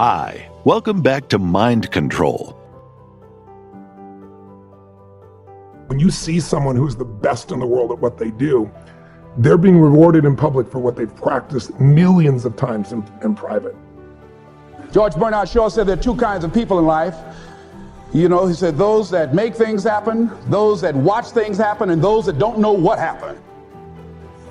Hi, welcome back to Mind Control. When you see someone who's the best in the world at what they do, they're being rewarded in public for what they've practiced millions of times in private. George Bernard Shaw said there are two kinds of people in life. You know, he said those that make things happen, those that watch things happen, and those that don't know what happened.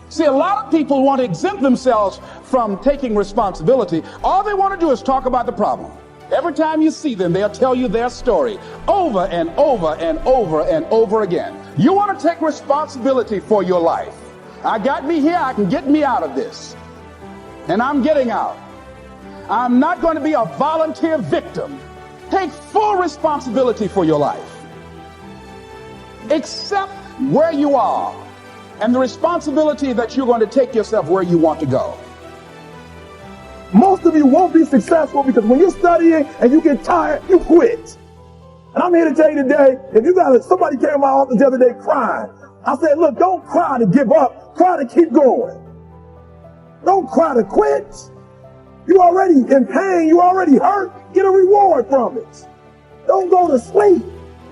See, a lot of people want to exempt themselves from taking responsibility. All they want to do is talk about the problem. Every time you see them, they'll tell you their story over and over and over and over again. You want to take responsibility for your life. I got me here, I can get me out of this. And I'm getting out. I'm not going to be a volunteer victim. Take full responsibility for your life. Accept where you are and the responsibility that you're going to take yourself where you want to go. Most of you won't be successful because when you're studying and you get tired, you quit. And I'm here to tell you today, if you got somebody came to my office the other day crying, I said, look, don't cry to give up, cry to keep going. Don't cry to quit. You already in pain, you already hurt, get a reward from it. Don't go to sleep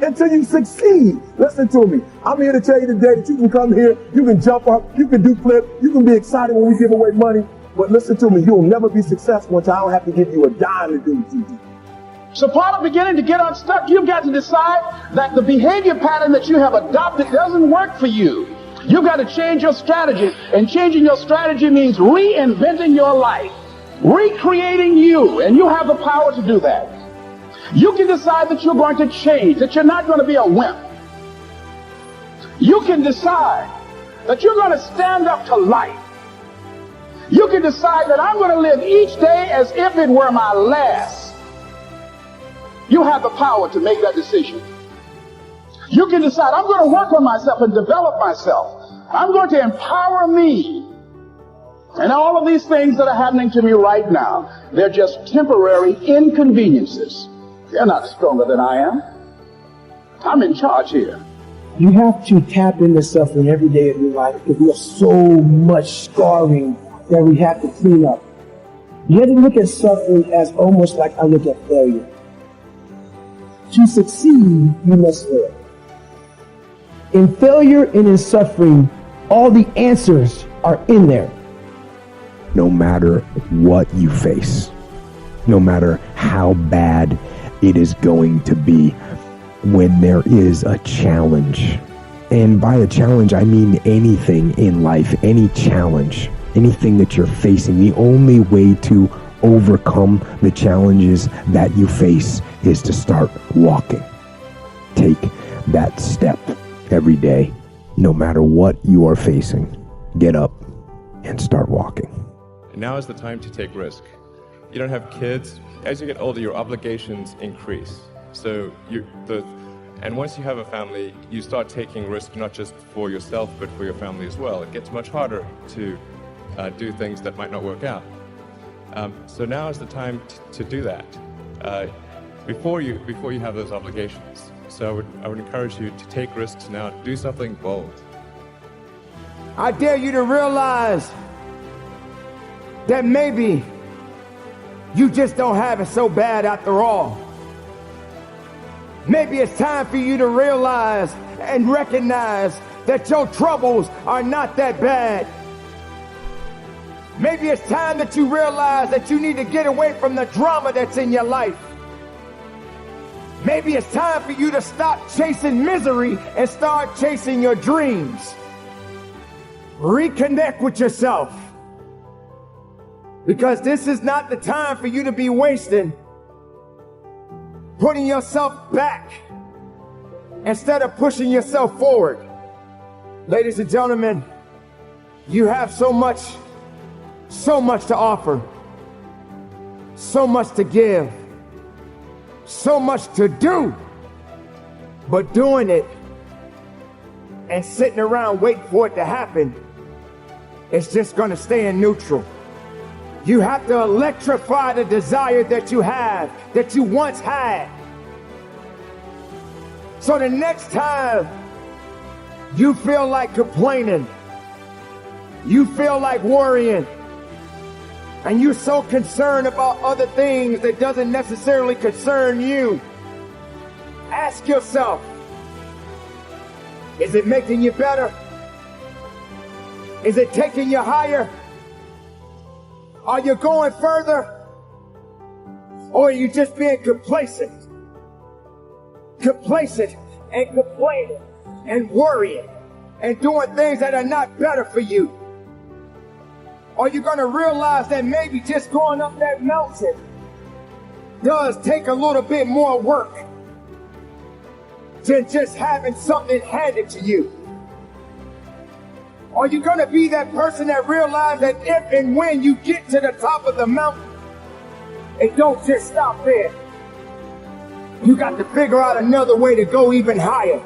until you succeed. Listen to me. I'm here to tell you today that you can come here, you can jump up, you can do flip, you can be excited when we give away money. But listen to me, you'll never be successful until I don't have to give you a dime to do what you do. So part of beginning to get unstuck, you've got to decide that the behavior pattern that you have adopted doesn't work for you. You've got to change your strategy, and changing your strategy means reinventing your life, recreating you, and you have the power to do that. You can decide that you're going to change, that you're not going to be a wimp. You can decide that you're going to stand up to life. You can decide that I'm going to live each day as if it were my last. You have the power to make that decision. You can decide I'm going to work on myself and develop myself. I'm going to empower me. And all of these things that are happening to me right now, they're just temporary inconveniences. They're not stronger than I am. I'm in charge here. You have to tap into suffering every day of your life because we have so much scarring that we have to clean up. You have to look at suffering as almost like I look at failure. To succeed, you must fail. In failure and in suffering, all the answers are in there. No matter what you face, no matter how bad it is going to be, when there is a challenge, and by a challenge I mean anything in life, any challenge, anything that you're facing, the only way to overcome the challenges that you face is to start walking. Take that step every day, no matter what you are facing. Get up and start walking. Now is the time to take risk. You don't have kids. As you get older, your obligations increase. So and once you have a family, you start taking risk not just for yourself, but for your family as well. It gets much harder to do things that might not work out. So now is the time to do that before you have those obligations. So I would encourage you to take risks now. Do something bold. I dare you to realize that maybe you just don't have it so bad after all. Maybe it's time for you to realize and recognize that your troubles are not that bad. Maybe it's time that you realize that you need to get away from the drama that's in your life. Maybe it's time for you to stop chasing misery and start chasing your dreams. Reconnect with yourself. Because this is not the time for you to be wasting, putting yourself back instead of pushing yourself forward. Ladies and gentlemen, you have so much to offer, so much to give, so much to do, but doing it and sitting around waiting for it to happen, it's just going to stay in neutral. You have to electrify the desire that you have, that you once had. So the next time you feel like complaining, you feel like worrying, and you're so concerned about other things that doesn't necessarily concern you, ask yourself, is it making you better? Is it taking you higher? Are you going further? Or are you just being complacent? Complacent and complaining and worrying and doing things that are not better for you? Are you going to realize that maybe just going up that mountain does take a little bit more work than just having something handed to you? Are you going to be that person that realizes that if and when you get to the top of the mountain, it don't just stop there? You got to figure out another way to go even higher.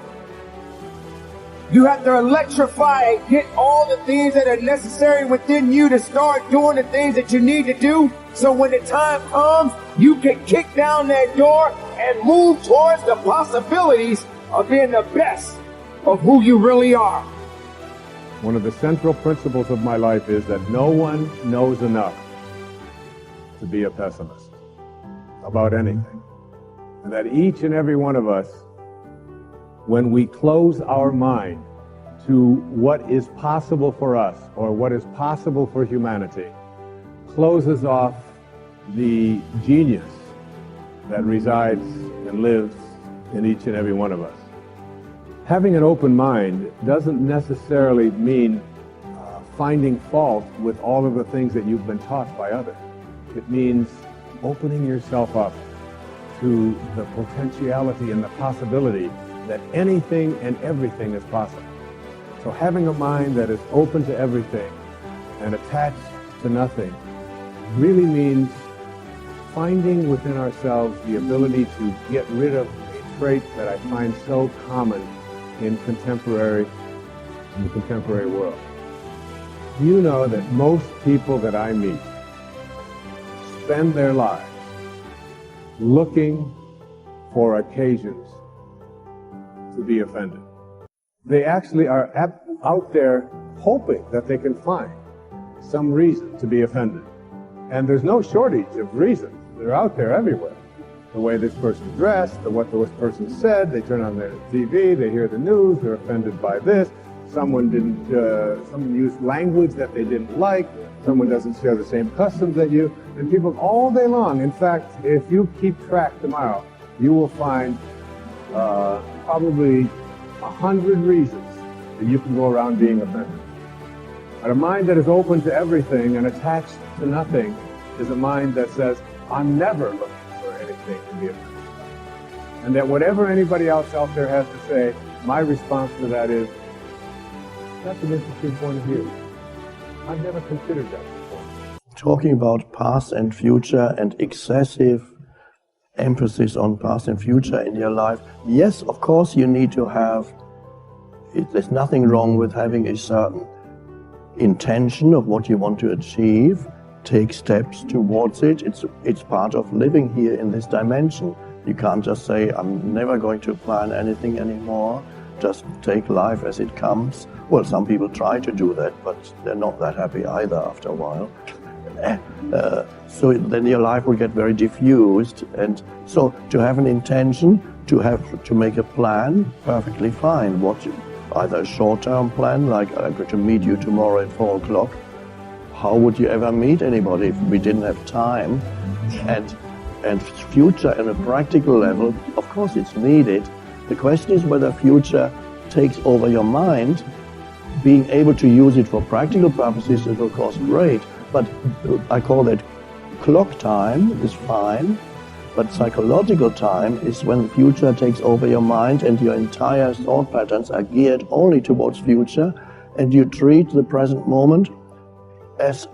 You have to electrify and get all the things that are necessary within you to start doing the things that you need to do, so when the time comes, you can kick down that door and move towards the possibilities of being the best of who you really are. One of the central principles of my life is that no one knows enough to be a pessimist about anything. And that each and every one of us, when we close our mind to what is possible for us or what is possible for humanity, closes off the genius that resides and lives in each and every one of us. Having an open mind doesn't necessarily mean finding fault with all of the things that you've been taught by others. It means opening yourself up to the potentiality and the possibility that anything and everything is possible. So having a mind that is open to everything and attached to nothing really means finding within ourselves the ability to get rid of a trait that I find so common in the contemporary world. You know that most people that I meet spend their lives looking for occasions to be offended. They actually are out there hoping that they can find some reason to be offended. And there's no shortage of reasons. They're out there everywhere. The way this person dressed, what this person said, they turn on their TV, they hear the news, they're offended by this. Someone used language that they didn't like, someone doesn't share the same customs that you, and people all day long. In fact, if you keep track tomorrow, you will find probably 100 reasons that you can go around being offended. But a mind that is open to everything and attached to nothing is a mind that says, I'm never looking for anything to be offended by. And that whatever anybody else out there has to say, my response to that is, that's an interesting point of view. I've never considered that before. Talking about past and future and excessive emphasis on past and future in your life, yes, of course you need to have, there's nothing wrong with having a certain intention of what you want to achieve, take steps towards it. It's part of living here in this dimension. You can't just say, I'm never going to plan anything anymore, just take life as it comes. Well, some people try to do that, but they're not that happy either after a while. So then your life will get very diffused. And so to have an intention, to make a plan, perfectly fine. Either a short-term plan, like I'm going to meet you tomorrow at 4 o'clock. How would you ever meet anybody if we didn't have time? And future on a practical level, of course it's needed. The question is whether future takes over your mind. Being able to use it for practical purposes is of course great, but I call that clock time is fine, but psychological time is when the future takes over your mind and your entire thought patterns are geared only towards future, and you treat the present moment as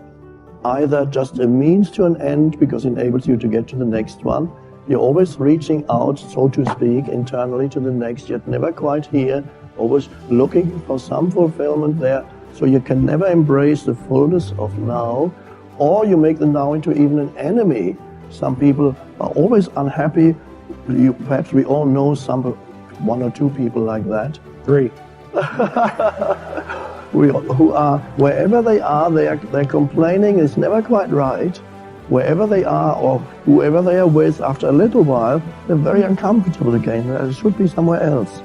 either just a means to an end because it enables you to get to the next one. You're always reaching out, so to speak, internally to the next, yet never quite here, always looking for some fulfillment there. So you can never embrace the fullness of now, or you make the now into even an enemy. Some people are always unhappy. Perhaps we all know one or two people like that. 3. who are, wherever they are, their complaining is never quite right. Wherever they are or whoever they are with, after a little while, they're very uncomfortable again. It should be somewhere else.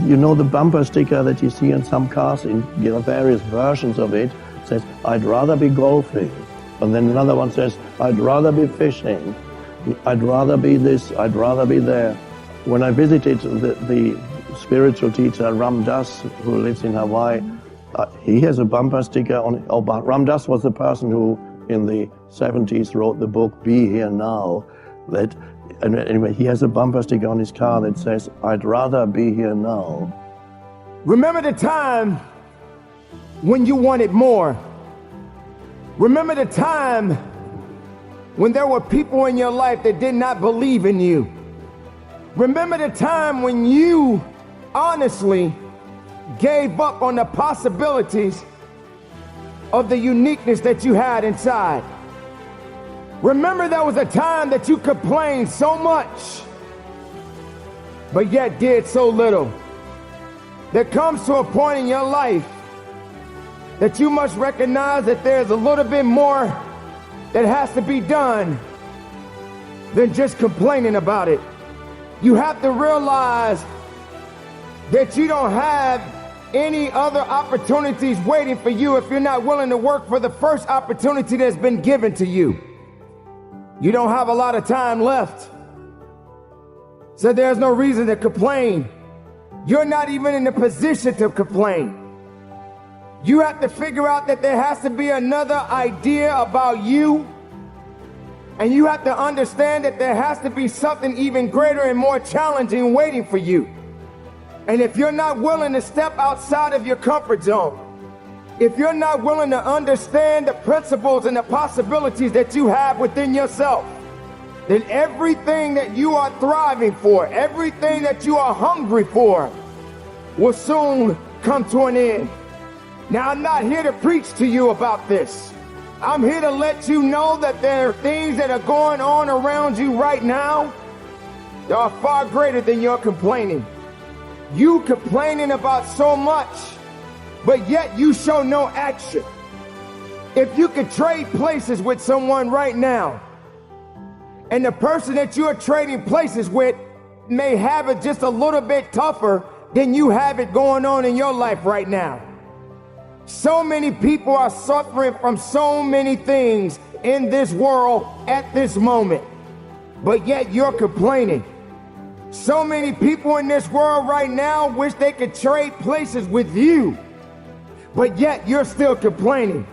You know the bumper sticker that you see in some cars, in various versions of it, says, I'd rather be golfing. And then another one says, I'd rather be fishing. I'd rather be this, I'd rather be there. When I visited the spiritual teacher Ram Dass, who lives in Hawaii, he has a bumper sticker on it. But Ram Dass was the person who in the 70s wrote the book Be Here Now. And anyway, he has a bumper sticker on his car that says, I'd rather be here now. Remember the time when you wanted more. Remember the time when there were people in your life that did not believe in you. Remember the time when you honestly gave up on the possibilities of the uniqueness that you had inside. Remember there was a time that you complained so much, but yet did so little. There comes to a point in your life that you must recognize that there's a little bit more that has to be done than just complaining about it. You have to realize that you don't have any other opportunities waiting for you if you're not willing to work for the first opportunity that's been given to you. You don't have a lot of time left, so there's no reason to complain. You're not even in a position to complain. You have to figure out that there has to be another idea about you, and you have to understand that there has to be something even greater and more challenging waiting for you. And if you're not willing to step outside of your comfort zone, if you're not willing to understand the principles and the possibilities that you have within yourself, then everything that you are thriving for, everything that you are hungry for, will soon come to an end. Now, I'm not here to preach to you about this. I'm here to let you know that there are things that are going on around you right now that are far greater than your complaining. You complaining about so much, but yet you show no action. If you could trade places with someone right now, and the person that you are trading places with may have it just a little bit tougher than you have it going on in your life right now. So many people are suffering from so many things in this world at this moment, but yet you're complaining. So many people in this world right now wish they could trade places with you, but yet you're still complaining.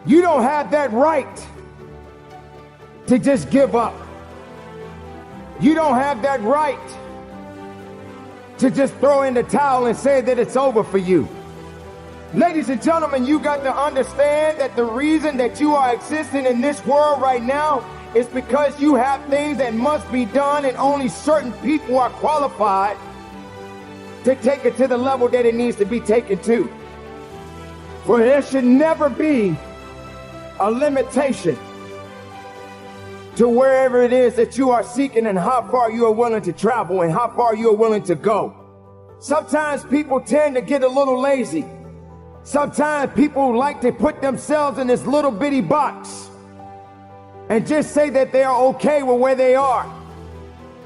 You don't have that right to just give up. You don't have that right to just throw in the towel and say that it's over for you. Ladies and gentlemen, you got to understand that the reason that you are existing in this world right now is because you have things that must be done, and only certain people are qualified to take it to the level that it needs to be taken to. For there should never be a limitation to wherever it is that you are seeking and how far you are willing to travel and how far you are willing to go. Sometimes people tend to get a little lazy. Sometimes people like to put themselves in this little bitty box and just say that they are okay with where they are.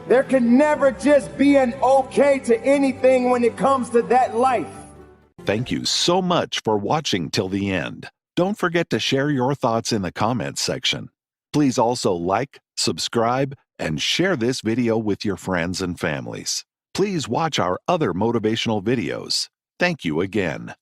There can never just be an okay to anything when it comes to that life. Thank you so much for watching till the end. Don't forget to share your thoughts in the comments section. Please also like, subscribe, and share this video with your friends and families. Please watch our other motivational videos. Thank you again.